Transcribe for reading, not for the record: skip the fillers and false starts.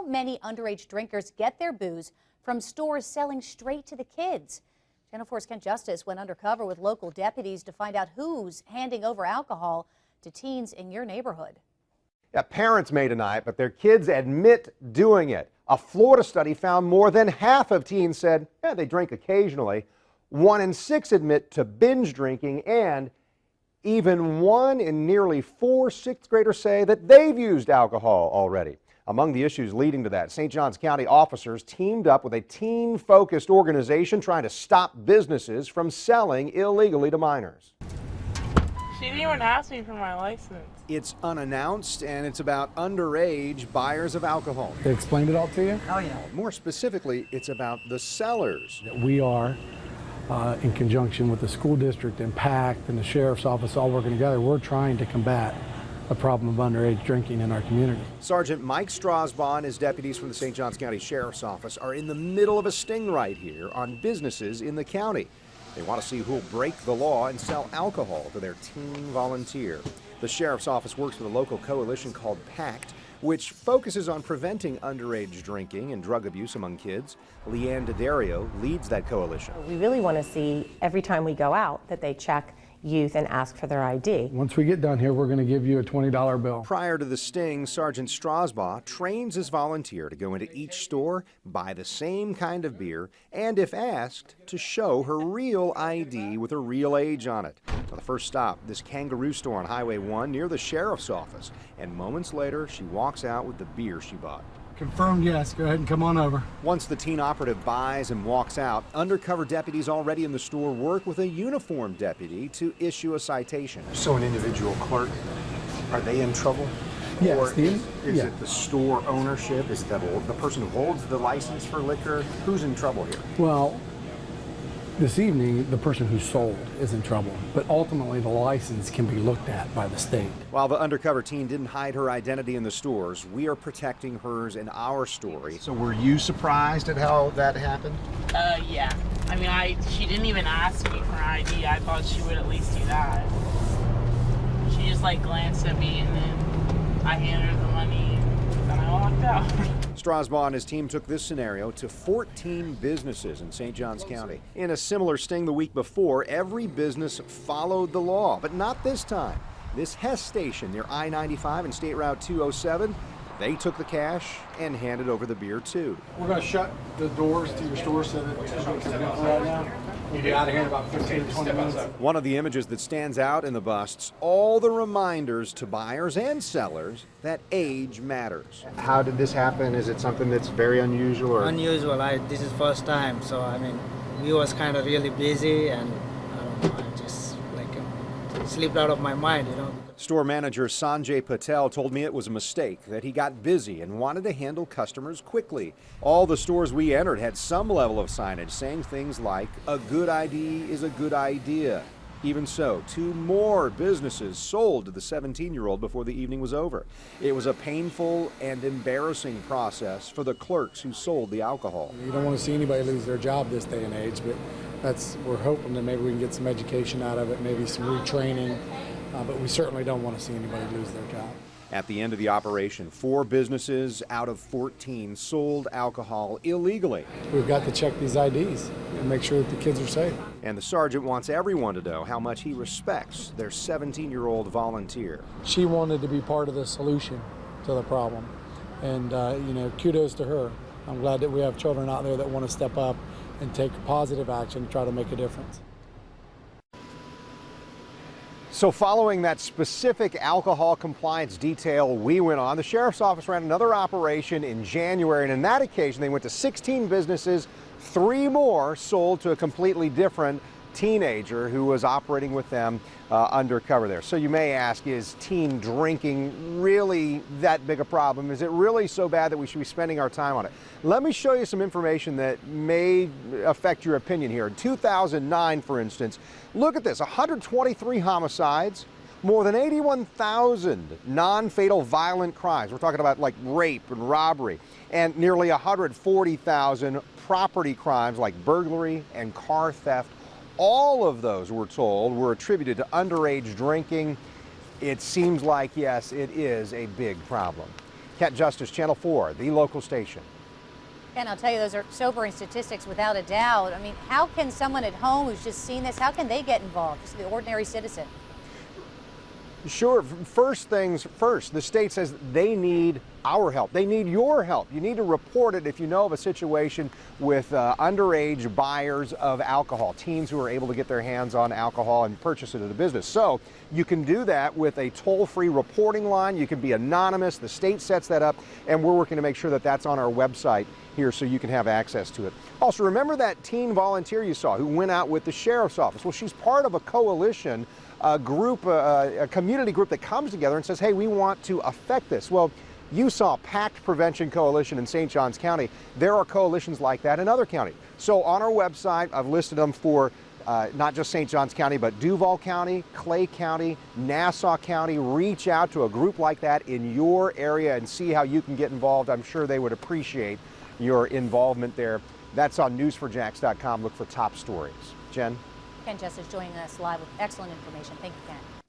many underage drinkers get their booze from stores selling straight to the kids. Channel 4's Ken Justice went undercover with local deputies to find out who's handing over alcohol to teens in your neighborhood. Yeah, parents may deny it, but their kids admit doing it. A Florida study found more than half of teens said they drink occasionally. 1 in 6 admit to binge drinking, and even 1 in nearly 4 sixth graders say that they've used alcohol already. Among the issues leading to that, St. Johns County officers teamed up with a teen-focused organization trying to stop businesses from selling illegally to minors. She didn't even ask me for my license. It's unannounced, and it's about underage buyers of alcohol. They explained it all to you? Oh, yeah. More specifically, it's about the sellers. We are, in conjunction with the school district and PACT and the sheriff's office, all working together, we're trying to combat the problem of underage drinking in our community. Sergeant Mike Strasbaugh and his deputies from the St. Johns County Sheriff's Office are in the middle of a sting right here on businesses in the county. They want to see who'll break the law and sell alcohol to their teen volunteer. The Sheriff's Office works with a local coalition called PACT, which focuses on preventing underage drinking and drug abuse among kids. Leanne Daddario leads that coalition. We really want to see every time we go out that they check youth and ask for their ID. Once we get done here, we're going to give you a $20 bill. Prior to the sting, Sergeant Strasbaugh trains his volunteer to go into each store, buy the same kind of beer, and if asked, to show her real ID with her real age on it. Now, the first stop, this Kangaroo store on Highway 1 near the sheriff's office, and moments later, she walks out with the beer she bought. Confirmed, yes. Go ahead and come on over. Once the teen operative buys and walks out, undercover deputies already in the store work with a uniformed deputy to issue a citation. So an individual clerk, are they in trouble? Yes. Or is it the store ownership? Is it the person who holds the license for liquor? Who's in trouble here? Well, this evening, the person who sold is in trouble, but ultimately the license can be looked at by the state. While the undercover teen didn't hide her identity in the stores, we are protecting hers in our story. So were you surprised at how that happened? Yeah. I mean, she didn't even ask me for an ID. I thought she would at least do that. She just glanced at me, and then I handed her the money, and then I walked out. Strasbaugh and his team took this scenario to 14 businesses in St. Johns County. In a similar sting the week before, every business followed the law, but not this time. This Hess station near I-95 and State Route 207, they took the cash and handed over the beer too. We're going to shut the doors to your store so that it's right now. We'll be out of here in about 15 to 20 minutes. One of the images that stands out in the busts, all the reminders to buyers and sellers that age matters. How did this happen? Is it something that's very unusual? Or? Unusual. This is first time, so I mean, we was kind of really busy, and I don't know, I just slipped out of my mind, you know. Store manager Sanjay Patel told me it was a mistake, that he got busy and wanted to handle customers quickly. All the stores we entered had some level of signage saying things like, "A good ID is a good idea." Even so, 2 more businesses sold to the 17-year-old before the evening was over. It was a painful and embarrassing process for the clerks who sold the alcohol. You don't want to see anybody lose their job this day and age, but we're hoping that maybe we can get some education out of it, maybe some retraining, but we certainly don't want to see anybody lose their job. At the end of the operation, 4 businesses out of 14 sold alcohol illegally. We've got to check these IDs and make sure that the kids are safe. And the sergeant wants everyone to know how much he respects their 17-year-old volunteer. She wanted to be part of the solution to the problem, and kudos to her. I'm glad that we have children out there that want to step up and take positive action to try to make a difference. So following that specific alcohol compliance detail we went on, the Sheriff's Office ran another operation in January, and on that occasion they went to 16 businesses. 3 more sold to a completely different teenager who was operating with them undercover there. So you may ask, is teen drinking really that big a problem? Is it really so bad that we should be spending our time on it? Let me show you some information that may affect your opinion here. In 2009, for instance, look at this, 123 homicides, more than 81,000 non-fatal violent crimes. We're talking about rape and robbery, and nearly 140,000 property crimes like burglary and car theft. All of those, we're told, were attributed to underage drinking. It seems like, yes, it is a big problem. Kent Justice, Channel 4, the local station. And I'll tell you, those are sobering statistics without a doubt. I mean, how can someone at home who's just seen this, how can they get involved? Just the ordinary citizen. Sure. First things first, the state says they need our help. They need your help. You need to report it if you know of a situation with underage buyers of alcohol, teens who are able to get their hands on alcohol and purchase it at a business. So you can do that with a toll-free reporting line. You can be anonymous. The state sets that up, and we're working to make sure that that's on our website here so you can have access to it. Also, remember that teen volunteer you saw who went out with the sheriff's office? Well, she's part of a coalition, a group, a community group that comes together and says, hey, we want to affect this. Well, you saw Pact Prevention Coalition in St. Johns County. There are coalitions like that in other counties. So on our website, I've listed them for not just St. Johns County, but Duval County, Clay County, Nassau County. Reach out to a group like that in your area and see how you can get involved. I'm sure they would appreciate your involvement there. That's on news4jax.com. Look for top stories. Jen? Ken Justice joining us live with excellent information. Thank you, Ken.